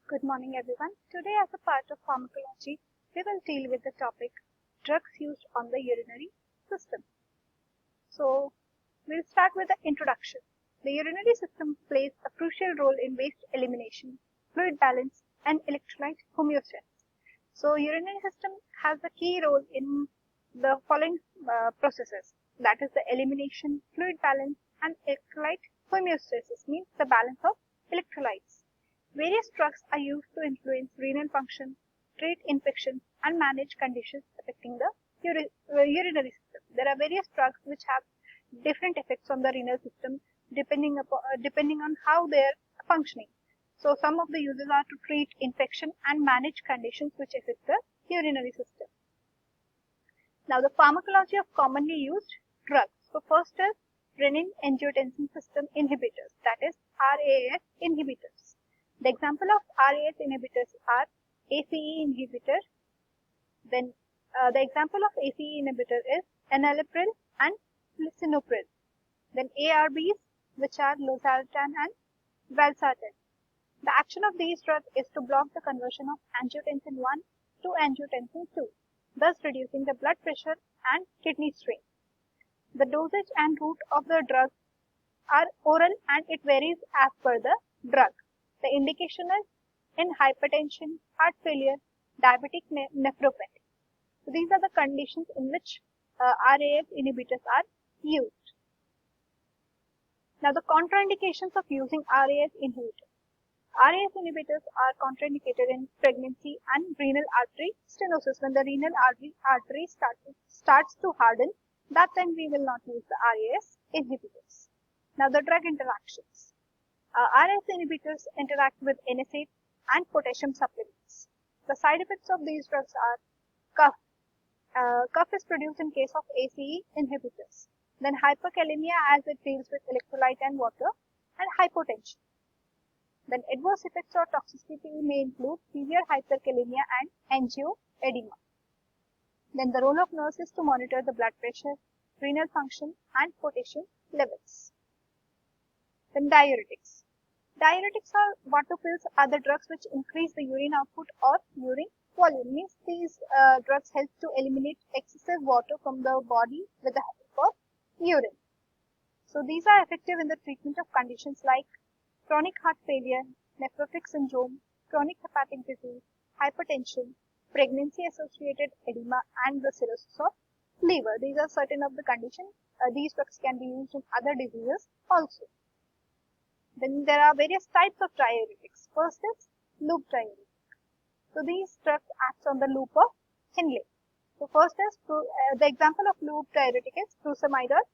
Good morning, everyone. Today, as a part of pharmacology, we will deal with the topic drugs used on the urinary system. So, we'll start with the introduction. The urinary system plays a crucial role in waste elimination, fluid balance, and electrolyte homeostasis. So, urinary system has a key role in the following processes. That is the elimination, fluid balance, and electrolyte homeostasis, means the balance of electrolytes. Various drugs are used to influence renal function, treat infections, and manage conditions affecting the urinary system. There are various drugs which have different effects on the renal system depending on how they are functioning. So some of the uses are to treat infection and manage conditions which affect the urinary system. Now the pharmacology of commonly used drugs. So first is renin-angiotensin system inhibitors, that is RAS inhibitors. The example of RAS inhibitors are ACE inhibitor. Then the example of ACE inhibitor is enalapril and lisinopril. Then ARBs, which are losartan and valsartan. The action of these drugs is to block the conversion of angiotensin 1 to angiotensin 2, thus reducing the blood pressure and kidney strain. The dosage and route of the drug are oral and it varies as per the drug. The indication is in hypertension, heart failure, diabetic nephropathy. So these are the conditions in which RAS inhibitors are used. Now the contraindications of using RAS inhibitors. RAS inhibitors are contraindicated in pregnancy and renal artery stenosis. When the renal artery starts to harden, that time we will not use the RAS inhibitors. Now the drug interactions. RAS inhibitors interact with NSAID and potassium supplements. The side effects of these drugs are cough. Cough is produced in case of ACE inhibitors. Then hyperkalemia as it deals with electrolyte and water, and hypotension. Then adverse effects or toxicity may include severe hyperkalemia and angioedema. Then the role of nurse is to monitor the blood pressure, renal function, and potassium levels. Then diuretics. Diuretics or water pills are the drugs which increase the urine output or urine volume. Means these drugs help to eliminate excessive water from the body with the help of urine. So these are effective in the treatment of conditions like chronic heart failure, nephrotic syndrome, chronic hepatic disease, hypertension, pregnancy-associated edema, and the cirrhosis of liver. These are certain of the conditions. These drugs can be used in other diseases also. Then there are various types of diuretics. First is loop diuretic. So these drugs act on the loop of Henle. So first is the example of loop diuretic is furosemide or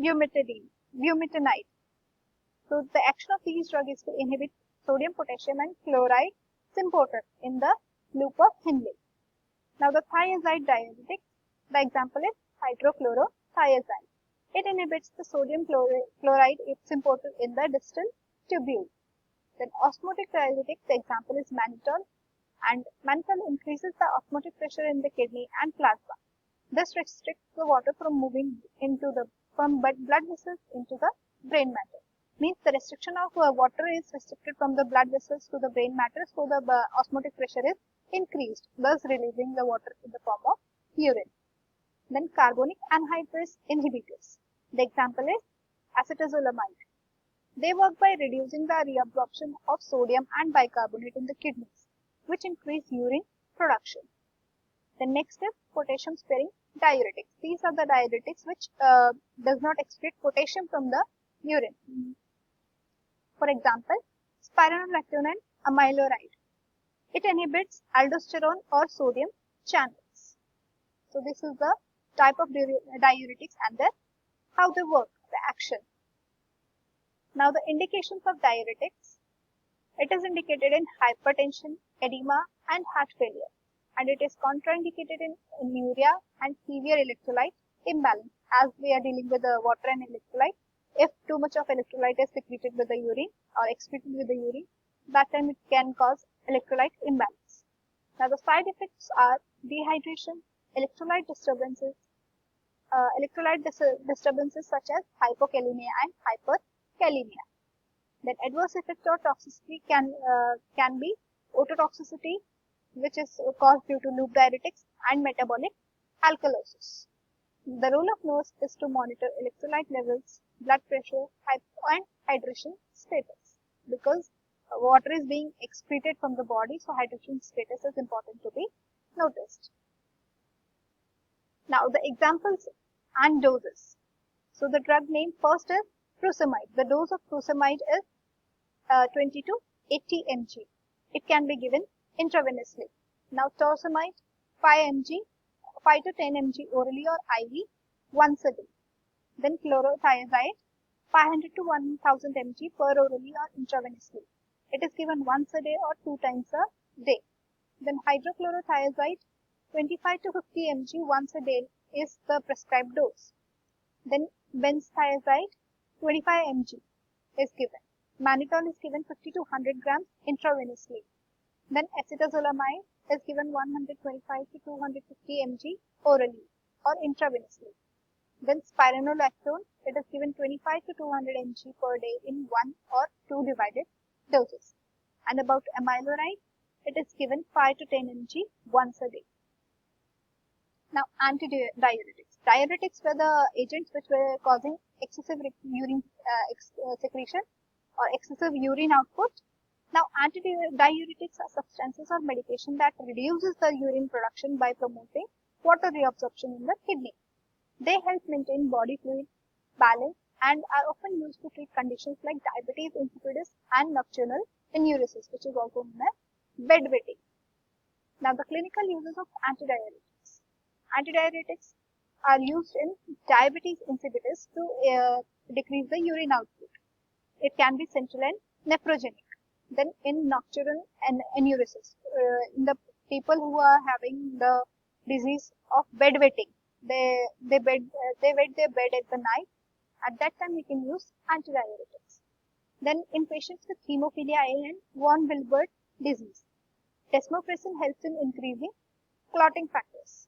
bumetanide. So the action of these drugs is to inhibit sodium, potassium, and chloride symporter in the loop of Henle. Now the thiazide diuretic. The example is hydrochlorothiazide. It inhibits the sodium chloride symporter in the distal tubule. Then osmotic diuretic, the example is mannitol, and mannitol increases the osmotic pressure in the kidney and plasma. This restricts the water from moving from blood vessels into the brain matter. Means the restriction of water is restricted from the blood vessels to the brain matter, so the osmotic pressure is increased, thus releasing the water in the form of urine. Then carbonic anhydrase inhibitors. The example is acetazolamide. They work by reducing the reabsorption of sodium and bicarbonate in the kidneys, which increase urine production. The next is potassium sparing diuretics. These are the diuretics which does not excrete potassium from the urine. For example, spironolactone and amiloride. It inhibits aldosterone or sodium channels. So this is the type of diuretics and how they work, the action. Now the indications of diuretics. It is indicated in hypertension, edema, and heart failure, and it is contraindicated in anuria and severe electrolyte imbalance, as we are dealing with the water and electrolyte. If too much of electrolyte is secreted with the urine or excreted with the urine, that time it can cause electrolyte imbalance. Now the side effects are dehydration, electrolyte disturbances such as hypokalemia and hyperkalemia. Then adverse effect or toxicity can be ototoxicity, which is caused due to loop diuretics, and metabolic alkalosis. The role of nose is to monitor electrolyte levels, blood pressure, and hydration status, because water is being excreted from the body, so hydration status is important to be noticed. Now the examples and doses. So the drug name first is furosemide. The dose of furosemide is 20 to 80 mg. It can be given intravenously. Now torsemide 5 mg, 5 to 10 mg orally or IV once a day. Then chlorothiazide 500 to 1000 mg per orally or intravenously. It is given once a day or 2 times a day. Then hydrochlorothiazide 25 to 50 mg once a day is the prescribed dose. Then benzthiazide 25 mg is given. Mannitol is given 50 to 100 grams intravenously. Then acetazolamide is given 125 to 250 mg orally or intravenously. Then spironolactone, it is given 25 to 200 mg per day in 1 or 2 divided doses. And about amiloride, it is given 5 to 10 mg once a day. Now antidiuretics. Diuretics were the agents which were causing excessive urine secretion or excessive urine output. Now antidiuretics are substances or medication that reduces the urine production by promoting water reabsorption in the kidney. They help maintain body fluid balance and are often used to treat conditions like diabetes insipidus and nocturnal enuresis, which is also known as bedwetting. Now the clinical uses of antidiuretics. Antidiuretics are used in diabetes insipidus to decrease the urine output. It can be central and nephrogenic. Then in nocturnal enuresis, in the people who are having the disease of bedwetting, they wet their bed at the night. At that time, we can use antidiuretics. Then in patients with hemophilia A and von Willebrand disease, desmopressin helps in increasing clotting factors.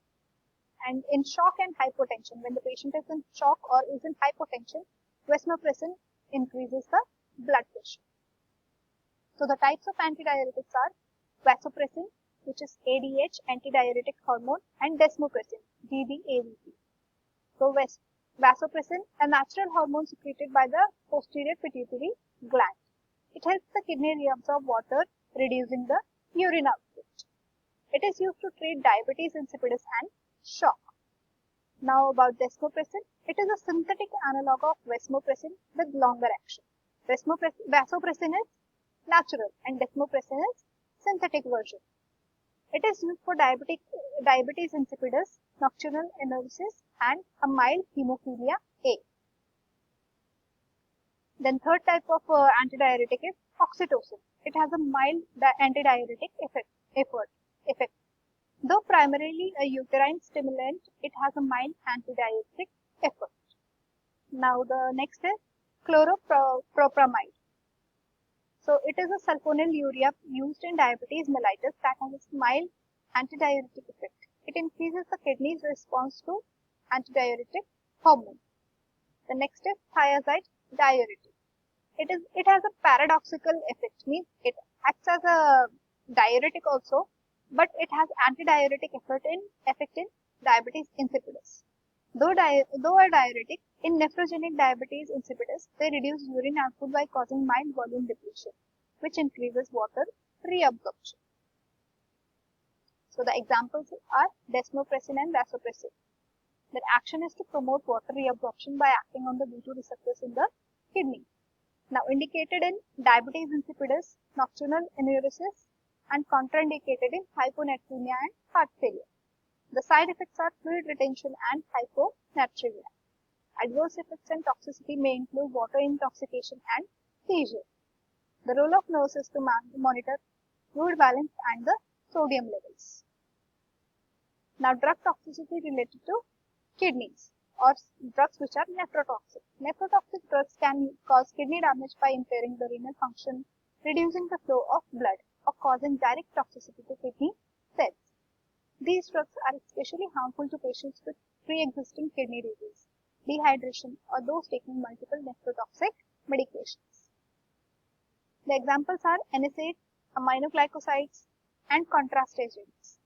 And in shock and hypotension, when the patient is in shock or is in hypotension, desmopressin increases the blood pressure. So the types of antidiuretics are vasopressin, which is ADH, antidiuretic hormone, and desmopressin, DDAVP. So vasopressin, a natural hormone secreted by the posterior pituitary gland. It helps the kidney reabsorb water, reducing the urine output. It is used to treat diabetes insipidus and shock. Now about desmopressin, it is a synthetic analog of vasopressin with longer action. Vasopressin is natural and desmopressin is synthetic version. It is used for diabetes insipidus, nocturnal enuresis, and a mild hemophilia A. Then third type of antidiuretic is oxytocin. It has a mild antidiuretic effect. Though primarily a uterine stimulant, it has a mild antidiuretic effect. Now the next is chloropropamide. So it is a sulfonylurea used in diabetes mellitus that has a mild antidiuretic effect. It increases the kidney's response to antidiuretic hormone. The next is thiazide diuretic. It has a paradoxical effect, means it acts as a diuretic also, but it has antidiuretic effect in diabetes insipidus. Though a diuretic, in nephrogenic diabetes insipidus, they reduce urine output by causing mild volume depletion, which increases water reabsorption. So the examples are desmopressin and vasopressin. Their action is to promote water reabsorption by acting on the B2 receptors in the kidney. Now indicated in diabetes insipidus, nocturnal enuresis, and contraindicated in hyponatremia and heart failure. The side effects are fluid retention and hyponatremia. Adverse effects and toxicity may include water intoxication and seizure. The role of nurse is to monitor fluid balance and the sodium levels. Now drug toxicity related to kidneys or drugs which are nephrotoxic. Nephrotoxic drugs can cause kidney damage by impairing the renal function, reducing the flow of blood, or causing direct toxicity to kidney cells. These drugs are especially harmful to patients with pre-existing kidney disease, dehydration, or those taking multiple nephrotoxic medications. The examples are NSAID, aminoglycosides, and contrast agents,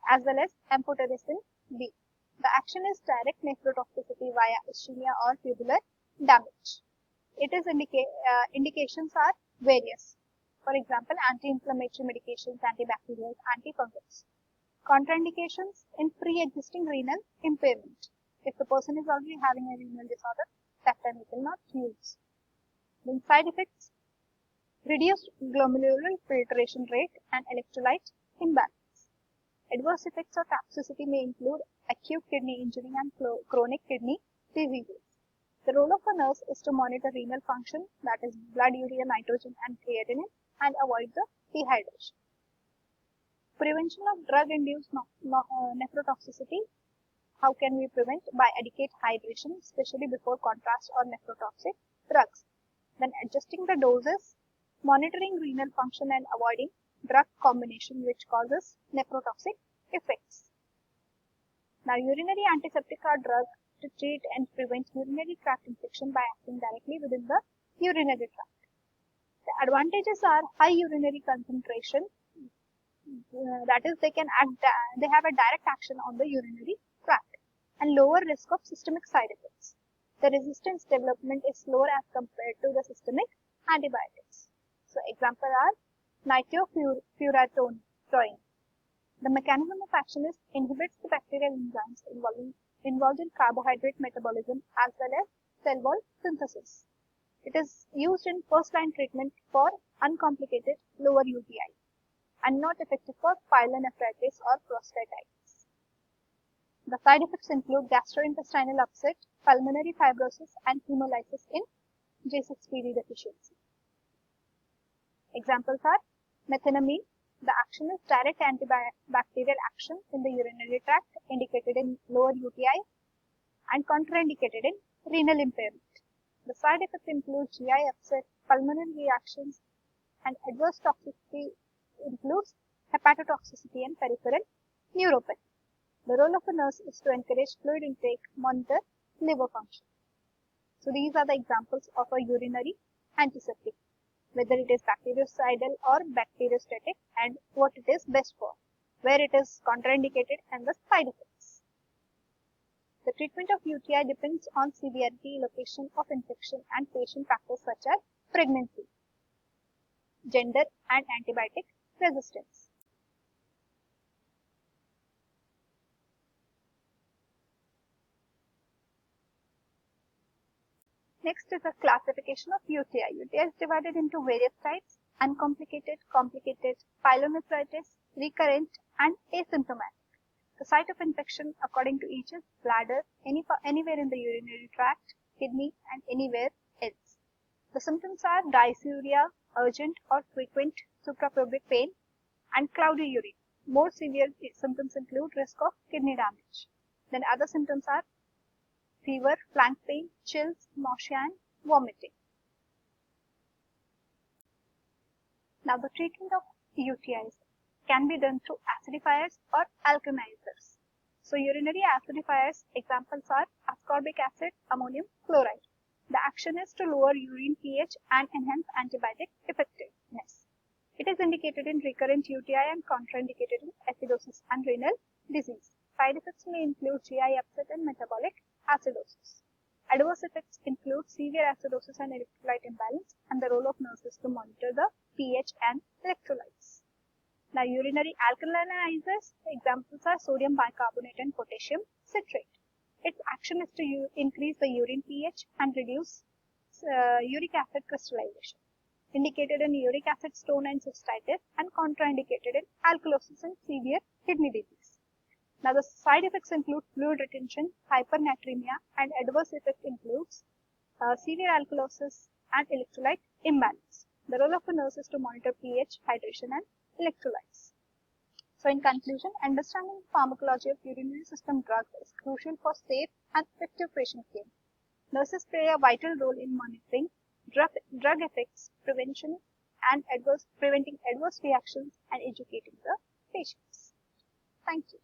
as well as amphotericin B. The action is direct nephrotoxicity via ischemia or tubular damage. Indications are various. For example, anti-inflammatory medications, antibacterials, antifungals. Contraindications in pre-existing renal impairment. If the person is already having a renal disorder, that time we will not use. Then side effects: reduced glomerular filtration rate and electrolyte imbalance. Adverse effects of toxicity may include acute kidney injury and chronic kidney diseases. The role of a nurse is to monitor renal function, that is blood, urea, nitrogen and creatinine, and avoid the dehydration. Prevention of drug-induced nephrotoxicity. How can we prevent? By adequate hydration, especially before contrast or nephrotoxic drugs. Then adjusting the doses, monitoring renal function and avoiding drug combination which causes nephrotoxic effects. Now, urinary antiseptic are drugs to treat and prevent urinary tract infection by acting directly within the urinary tract. The advantages are high urinary concentration, that is they have a direct action on the urinary tract, and lower risk of systemic side effects. The resistance development is slower as compared to the systemic antibiotics. So example are nitrofurantoin. The mechanism of action is inhibits the bacterial enzymes involved in carbohydrate metabolism as well as cell wall synthesis. It is used in first-line treatment for uncomplicated lower UTI and not effective for pyelonephritis or prostatitis. The side effects include gastrointestinal upset, pulmonary fibrosis, and hemolysis in J6PD deficiency. Examples are methenamine. The action is direct antibacterial action in the urinary tract indicated in lower UTI and contraindicated in renal impairment. The side effects include GI upset, pulmonary reactions, and adverse toxicity includes hepatotoxicity and peripheral neuropathy. The role of a nurse is to encourage fluid intake, monitor liver function. So these are the examples of a urinary antiseptic, whether it is bactericidal or bacteriostatic, and what it is best for, where it is contraindicated, and the side effects. The treatment of UTI depends on severity, location of infection, and patient factors such as pregnancy, gender, and antibiotic resistance. Next is a classification of UTI. UTI is divided into various types: uncomplicated, complicated, pyelonephritis, recurrent, and asymptomatic. The site of infection according to each is bladder, anywhere in the urinary tract, kidney, and anywhere else. The symptoms are dysuria, urgent or frequent suprapubic pain, and cloudy urine. More severe symptoms include risk of kidney damage. Then other symptoms are fever, flank pain, chills, nausea, and vomiting. Now, the treatment of UTIs can be done through acidifiers or alkalinizers. So, urinary acidifiers examples are ascorbic acid, ammonium chloride. The action is to lower urine pH and enhance antibiotic effectiveness. It is indicated in recurrent UTI and contraindicated in acidosis and renal disease. Side effects may include GI upset and metabolic acidosis. Adverse effects include severe acidosis and electrolyte imbalance, and the role of nurses to monitor the pH and electrolytes. Now, urinary alkalinizers examples are sodium bicarbonate and potassium citrate. Its action is to increase the urine pH and reduce uric acid crystallization. Indicated in uric acid stone and cystitis, and contraindicated in alkalosis and severe kidney disease. Now, the side effects include fluid retention, hypernatremia, and adverse effect includes severe alkalosis and electrolyte imbalance. The role of a nurse is to monitor pH, hydration, and electrolytes. So, in conclusion, understanding the pharmacology of urinary system drugs is crucial for safe and effective patient care. Nurses play a vital role in monitoring drug effects, prevention, and preventing adverse reactions, and educating the patients. Thank you.